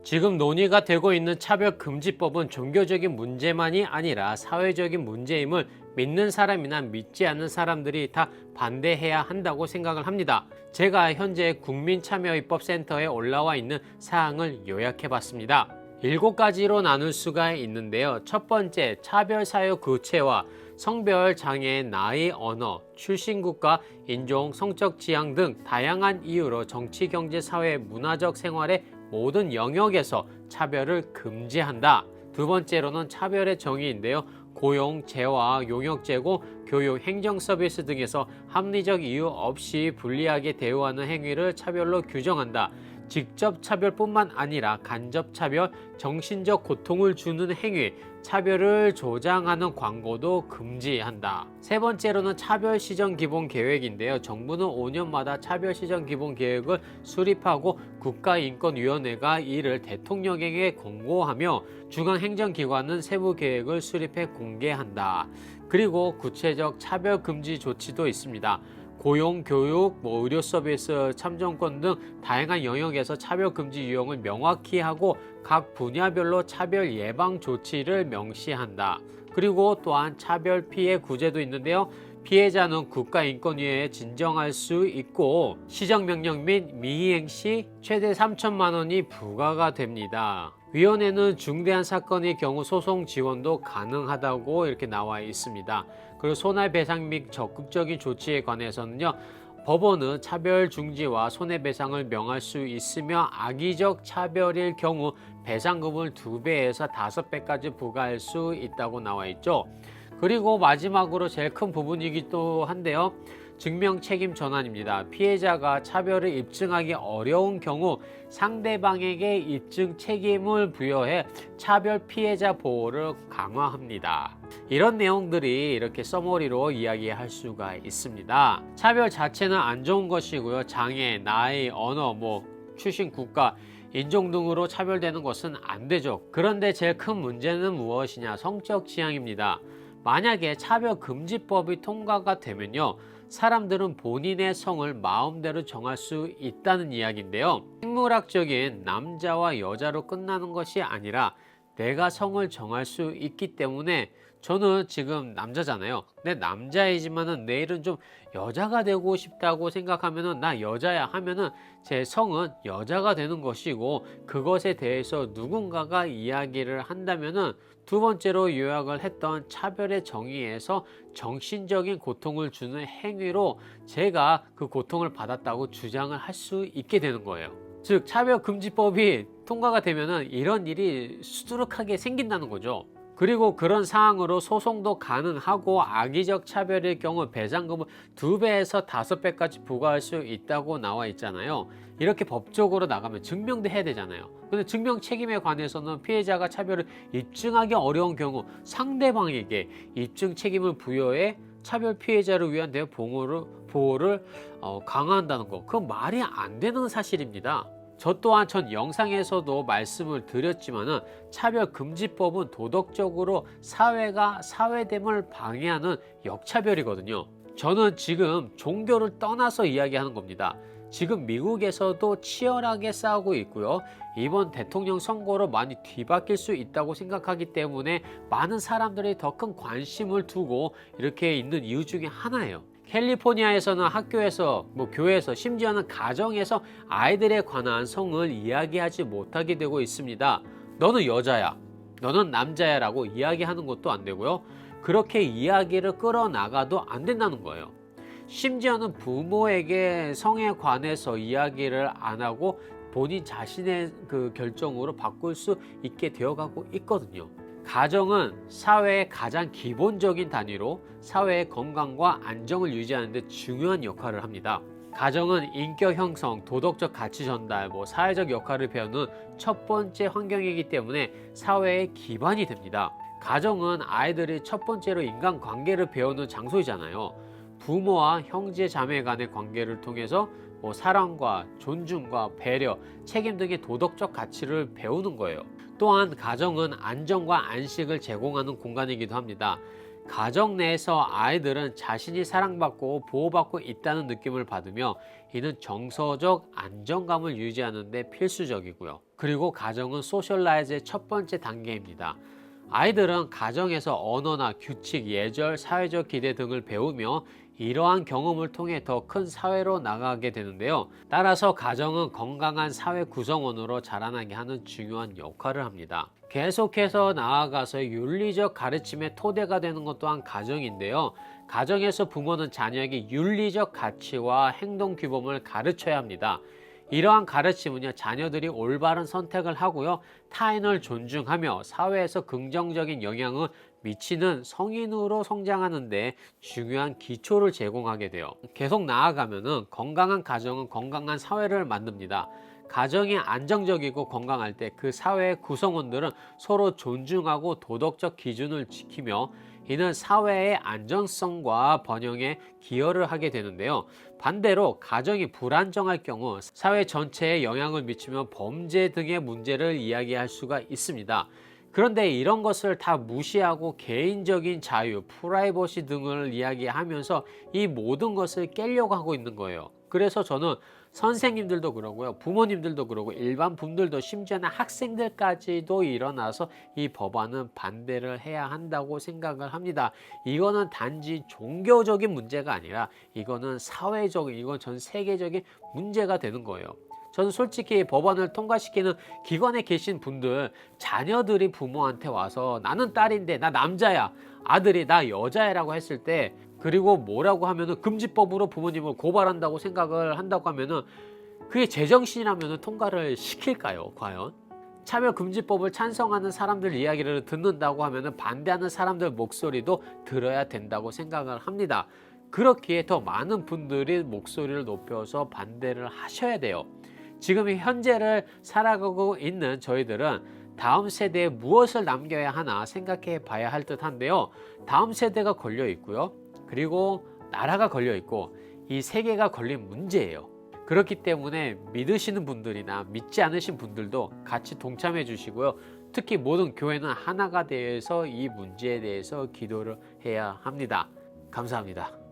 지금 논의가 되고 있는 차별금지법은 종교적인 문제만이 아니라 사회적인 문제임을 믿는 사람이나 믿지 않는 사람들이 다 반대해야 한다고 생각을 합니다. 제가 현재 국민참여입법센터에 올라와 있는 사항을 요약해봤습니다. 7가지로 나눌 수가 있는데요. 첫 번째, 차별 사유 구체화, 성별, 장애, 나이, 언어, 출신 국가, 인종, 성적 지향 등 다양한 이유로 정치, 경제, 사회, 문화적 생활의 모든 영역에서 차별을 금지한다. 두 번째로는 차별의 정의인데요. 고용, 재화, 용역 제공, 교육, 행정 서비스 등에서 합리적 이유 없이 불리하게 대우하는 행위를 차별로 규정한다. 직접 차별뿐만 아니라 간접 차별, 정신적 고통을 주는 행위, 차별을 조장하는 광고도 금지한다. 세 번째로는 차별 시정 기본 계획인데요. 정부는 5년마다 차별 시정 기본 계획을 수립하고 국가인권위원회가 이를 대통령에게 공고하며 중앙행정기관은 세부 계획을 수립해 공개한다. 그리고 구체적 차별 금지 조치도 있습니다. 고용, 교육, 의료 서비스, 참정권 등 다양한 영역에서 차별 금지 유형을 명확히 하고 각 분야별로 차별 예방 조치를 명시한다. 그리고 또한 차별 피해 구제도 있는데요. 피해자는 국가인권위에 진정할 수 있고 시정명령 및 미이행 시 최대 3천만 원이 부과가 됩니다. 위원회는 중대한 사건의 경우 소송 지원도 가능하다고 이렇게 나와 있습니다. 그리고 손해배상 및 적극적인 조치에 관해서는요. 법원은 차별 중지와 손해배상을 명할 수 있으며 악의적 차별일 경우 배상금을 2배에서 5배까지 부과할 수 있다고 나와 있죠. 그리고 마지막으로 제일 큰 부분이기도 한데요. 증명 책임 전환입니다. 피해자가 차별을 입증하기 어려운 경우 상대방에게 입증 책임을 부여해 차별 피해자 보호를 강화합니다. 이런 내용들이 이렇게 서머리로 이야기할 수가 있습니다. 차별 자체는 안 좋은 것이고요. 장애, 나이, 언어, 출신 국가, 인종 등으로 차별되는 것은 안 되죠. 그런데 제일 큰 문제는 무엇이냐? 성적 지향입니다. 만약에 차별금지법이 통과가 되면요. 사람들은 본인의 성을 마음대로 정할 수 있다는 이야기인데요. 생물학적인 남자와 여자로 끝나는 것이 아니라 내가 성을 정할 수 있기 때문에 저는 지금 남자잖아요. 근데 남자이지만은 내일은 좀 여자가 되고 싶다고 생각하면은 나 여자야 하면은 제 성은 여자가 되는 것이고 그것에 대해서 누군가가 이야기를 한다면은 두 번째로 요약을 했던 차별의 정의에서 정신적인 고통을 주는 행위로 제가 그 고통을 받았다고 주장을 할 수 있게 되는 거예요. 즉 차별금지법이 통과가 되면은 이런 일이 수두룩하게 생긴다는 거죠. 그리고 그런 상황으로 소송도 가능하고 악의적 차별일 경우 배상금을 2배에서 5배까지 부과할 수 있다고 나와 있잖아요. 이렇게 법적으로 나가면 증명도 해야 되잖아요. 근데 증명 책임에 관해서는 피해자가 차별을 입증하기 어려운 경우 상대방에게 입증 책임을 부여해 차별 피해자를 위한 대응 보호를 강화한다는 거. 그건 말이 안 되는 사실입니다. 저 또한 전 영상에서도 말씀을 드렸지만은 차별금지법은 도덕적으로 사회가 사회됨을 방해하는 역차별이거든요. 저는 지금 종교를 떠나서 이야기하는 겁니다. 지금 미국에서도 치열하게 싸우고 있고요. 이번 대통령 선거로 많이 뒤바뀔 수 있다고 생각하기 때문에 많은 사람들이 더 큰 관심을 두고 이렇게 있는 이유 중에 하나예요. 캘리포니아에서는 학교에서, 교회에서, 심지어는 가정에서 아이들에 관한 성을 이야기하지 못하게 되고 있습니다. 너는 여자야, 너는 남자야 라고 이야기하는 것도 안 되고요. 그렇게 이야기를 끌어나가도 안 된다는 거예요. 심지어는 부모에게 성에 관해서 이야기를 안 하고 본인 자신의 그 결정으로 바꿀 수 있게 되어가고 있거든요. 가정은 사회의 가장 기본적인 단위로 사회의 건강과 안정을 유지하는 데 중요한 역할을 합니다. 가정은 인격 형성, 도덕적 가치 전달, 사회적 역할을 배우는 첫 번째 환경이기 때문에 사회의 기반이 됩니다. 가정은 아이들이 첫 번째로 인간관계를 배우는 장소이잖아요. 부모와 형제 자매 간의 관계를 통해서 사랑과 존중과 배려, 책임 등의 도덕적 가치를 배우는 거예요. 또한 가정은 안정과 안식을 제공하는 공간이기도 합니다. 가정 내에서 아이들은 자신이 사랑받고 보호받고 있다는 느낌을 받으며 이는 정서적 안정감을 유지하는 데 필수적이고요. 그리고 가정은 소셜라이즈의 첫 번째 단계입니다. 아이들은 가정에서 언어나 규칙, 예절, 사회적 기대 등을 배우며 이러한 경험을 통해 더 큰 사회로 나가게 되는데요. 따라서 가정은 건강한 사회 구성원으로 자라나게 하는 중요한 역할을 합니다. 계속해서 나아가서 윤리적 가르침의 토대가 되는 것 또한 가정인데요. 가정에서 부모는 자녀에게 윤리적 가치와 행동 규범을 가르쳐야 합니다. 이러한 가르침은요, 자녀들이 올바른 선택을 하고요, 타인을 존중하며 사회에서 긍정적인 영향을 미치는 성인으로 성장하는 데 중요한 기초를 제공하게 돼요. 계속 나아가면은 건강한 가정은 건강한 사회를 만듭니다. 가정이 안정적이고 건강할 때 그 사회의 구성원들은 서로 존중하고 도덕적 기준을 지키며 이는 사회의 안정성과 번영에 기여를 하게 되는데요. 반대로 가정이 불안정할 경우 사회 전체에 영향을 미치며 범죄 등의 문제를 이야기할 수가 있습니다. 그런데 이런 것을 다 무시하고 개인적인 자유, 프라이버시 등을 이야기하면서 이 모든 것을 깨려고 하고 있는 거예요. 그래서 저는 선생님들도 그러고요, 부모님들도 그러고 일반 분들도 심지어는 학생들까지도 일어나서 이 법안은 반대를 해야 한다고 생각을 합니다. 이거는 단지 종교적인 문제가 아니라 이거는 사회적인, 이건 전 세계적인 문제가 되는 거예요. 저는 솔직히 법안을 통과시키는 기관에 계신 분들, 자녀들이 부모한테 와서 나는 딸인데 나 남자야, 아들이 나 여자야라고 했을 때, 그리고 뭐라고 하면은 금지법으로 부모님을 고발한다고 생각을 한다고 하면은 그게 제정신이라면 통과를 시킬까요, 과연? 차별금지법을 찬성하는 사람들 이야기를 듣는다고 하면은 반대하는 사람들 목소리도 들어야 된다고 생각을 합니다. 그렇기에 더 많은 분들이 목소리를 높여서 반대를 하셔야 돼요. 지금 현재를 살아가고 있는 저희들은 다음 세대에 무엇을 남겨야 하나 생각해 봐야 할 듯한데요. 다음 세대가 걸려 있고요, 그리고 나라가 걸려 있고, 이 세계가 걸린 문제예요. 그렇기 때문에 믿으시는 분들이나 믿지 않으신 분들도 같이 동참해 주시고요. 특히 모든 교회는 하나가 되어서 이 문제에 대해서 기도를 해야 합니다. 감사합니다.